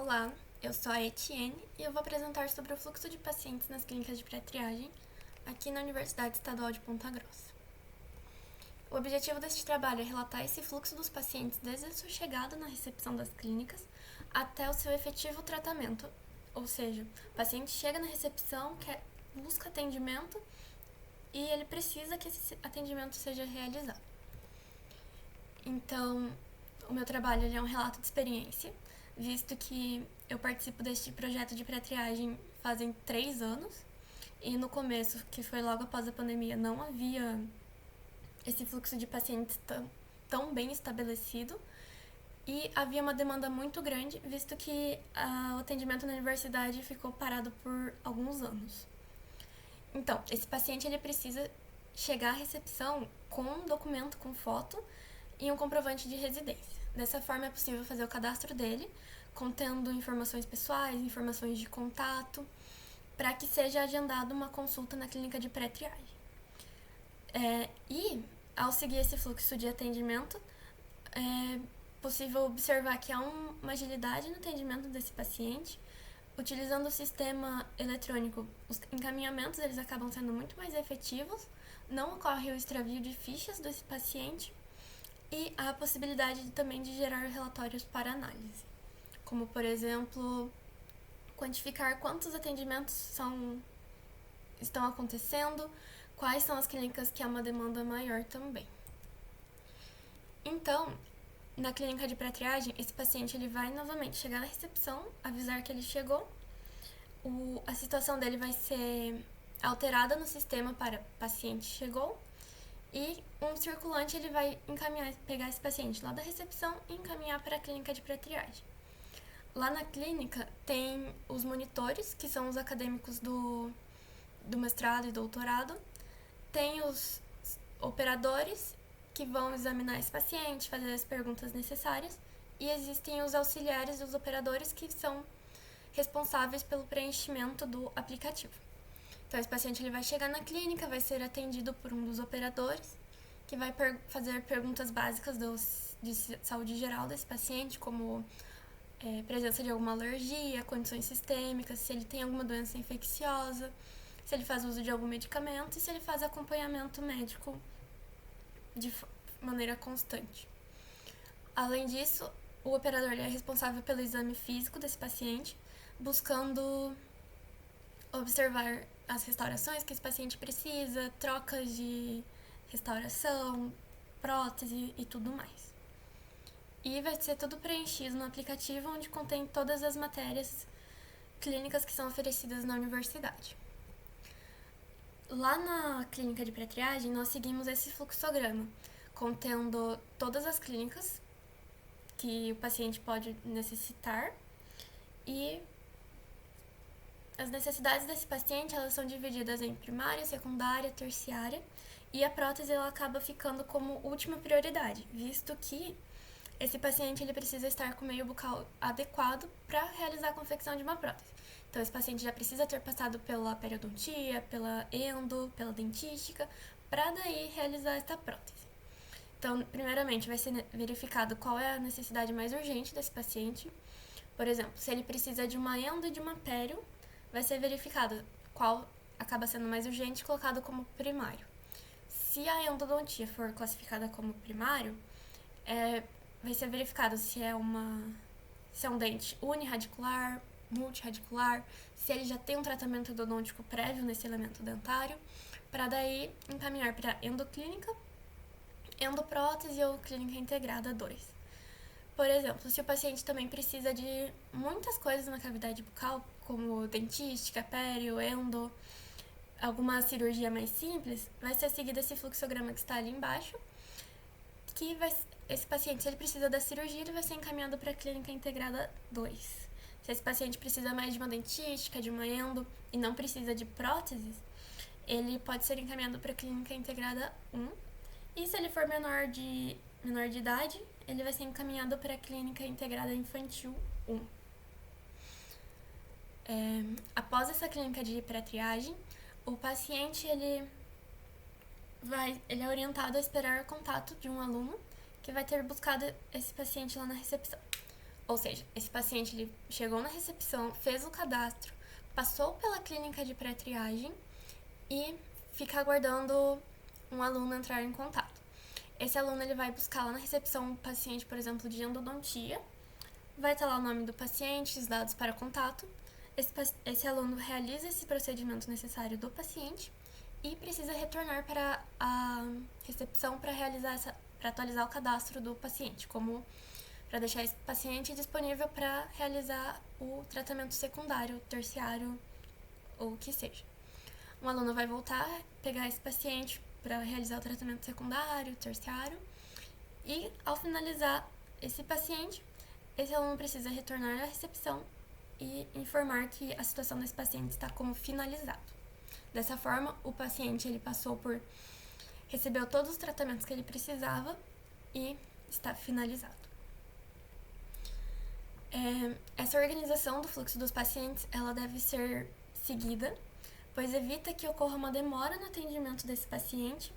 Olá, eu sou a Etienne e eu vou apresentar sobre o fluxo de pacientes nas clínicas de pré-triagem aqui na Universidade Estadual de Ponta Grossa. O objetivo deste trabalho é relatar esse fluxo dos pacientes desde a sua chegada na recepção das clínicas até o seu efetivo tratamento, ou seja, o paciente chega na recepção, busca atendimento e ele precisa que esse atendimento seja realizado. Então, o meu trabalho é um relato de experiência, visto que eu participo deste projeto de pré-triagem fazem 3 anos, e no começo, que foi logo após a pandemia, não havia esse fluxo de pacientes tão bem estabelecido, e havia uma demanda muito grande, visto que o atendimento na universidade ficou parado por alguns anos. Então, esse paciente ele precisa chegar à recepção com um documento com foto e um comprovante de residência. Dessa forma é possível fazer o cadastro dele, contendo informações pessoais, informações de contato, para que seja agendada uma consulta na clínica de pré-triagem. E, ao seguir esse fluxo de atendimento, é possível observar que há uma agilidade no atendimento desse paciente. Utilizando o sistema eletrônico, os encaminhamentos eles acabam sendo muito mais efetivos, não ocorre o extravio de fichas desse paciente e há a possibilidade também de gerar relatórios para análise, como, por exemplo, quantificar quantos atendimentos estão acontecendo, quais são as clínicas que há uma demanda maior também. Então, na clínica de pré-triagem, esse paciente ele vai novamente chegar na recepção, avisar que ele chegou, a situação dele vai ser alterada no sistema para paciente chegou, e um circulante ele vai pegar esse paciente lá da recepção e encaminhar para a clínica de pré-triagem. Lá na clínica tem os monitores, que são os acadêmicos do mestrado e doutorado, tem os operadores, que vão examinar esse paciente, fazer as perguntas necessárias, e existem os auxiliares dos operadores, que são responsáveis pelo preenchimento do aplicativo. Então, esse paciente ele vai chegar na clínica, vai ser atendido por um dos operadores, que vai fazer perguntas básicas de saúde geral desse paciente, como presença de alguma alergia, condições sistêmicas, se ele tem alguma doença infecciosa, se ele faz uso de algum medicamento e se ele faz acompanhamento médico de maneira constante. Além disso, o operador é responsável pelo exame físico desse paciente, buscando observar as restaurações que esse paciente precisa, trocas de restauração, prótese e tudo mais. E vai ser tudo preenchido no aplicativo, onde contém todas as matérias clínicas que são oferecidas na universidade. Lá na clínica de pré-triagem, nós seguimos esse fluxograma, contendo todas as clínicas que o paciente pode necessitar, e as necessidades desse paciente elas são divididas em primária, secundária, terciária, e a prótese ela acaba ficando como última prioridade, visto que esse paciente ele precisa estar com o meio bucal adequado para realizar a confecção de uma prótese. Então, esse paciente já precisa ter passado pela periodontia, pela endo, pela dentística, para daí realizar esta prótese. Então, primeiramente, vai ser verificado qual é a necessidade mais urgente desse paciente. Por exemplo, se ele precisa de uma endo e de uma pério, vai ser verificado qual acaba sendo mais urgente, colocado como primário. Se a endodontia for classificada como primário, vai ser verificado se é um dente uniradicular, multiradicular, se ele já tem um tratamento endodôntico prévio nesse elemento dentário, para daí encaminhar para endoclínica, endoprótese ou clínica integrada 2. Por exemplo, se o paciente também precisa de muitas coisas na cavidade bucal, como dentística, pério, endo, alguma cirurgia mais simples, vai ser seguido esse fluxograma que está ali embaixo, que esse paciente, se ele precisa da cirurgia, ele vai ser encaminhado para a clínica integrada 2. Se esse paciente precisa mais de uma dentística, de uma endo e não precisa de próteses, ele pode ser encaminhado para a clínica integrada 1. E se ele for menor de idade, ele vai ser encaminhado para a clínica integrada infantil 1. Após essa clínica de pré-triagem, o paciente ele é orientado a esperar contato de um aluno que vai ter buscado esse paciente lá na recepção. Ou seja, esse paciente ele chegou na recepção, fez o cadastro, passou pela clínica de pré-triagem e fica aguardando um aluno entrar em contato. Esse aluno ele vai buscar lá na recepção um paciente, por exemplo, de endodontia. Vai estar lá o nome do paciente, os dados para contato. Esse aluno realiza esse procedimento necessário do paciente e precisa retornar para a recepção para atualizar o cadastro do paciente, como para deixar esse paciente disponível para realizar o tratamento secundário, terciário ou o que seja. Um aluno vai voltar, pegar esse paciente para realizar o tratamento secundário, terciário, e ao finalizar esse paciente, esse aluno precisa retornar à recepção e informar que a situação desse paciente está como finalizado. Dessa forma, o paciente ele recebeu todos os tratamentos que ele precisava e está finalizado. Essa organização do fluxo dos pacientes ela deve ser seguida, pois evita que ocorra uma demora no atendimento desse paciente,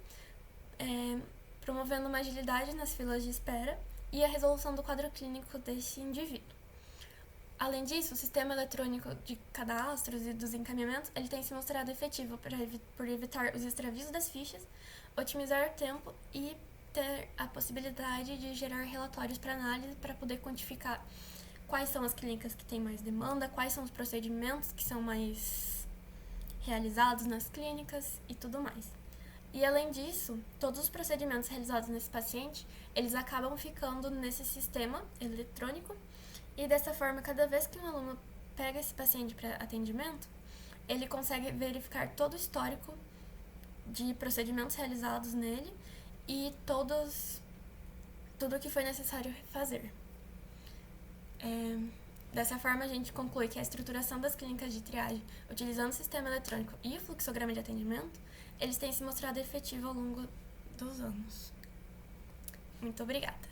promovendo uma agilidade nas filas de espera e a resolução do quadro clínico desse indivíduo. Além disso, o sistema eletrônico de cadastros e dos encaminhamentos ele tem se mostrado efetivo por evitar os extravios das fichas, otimizar o tempo e ter a possibilidade de gerar relatórios para análise para poder quantificar quais são as clínicas que têm mais demanda, quais são os procedimentos que são mais realizados nas clínicas e tudo mais. E além disso, todos os procedimentos realizados nesse paciente, eles acabam ficando nesse sistema eletrônico e dessa forma, cada vez que um aluno pega esse paciente para atendimento, ele consegue verificar todo o histórico de procedimentos realizados nele e tudo o que foi necessário fazer. Dessa forma, a gente conclui que a estruturação das clínicas de triagem, utilizando o sistema eletrônico e o fluxograma de atendimento, eles têm se mostrado efetivos ao longo dos anos. Muito obrigada!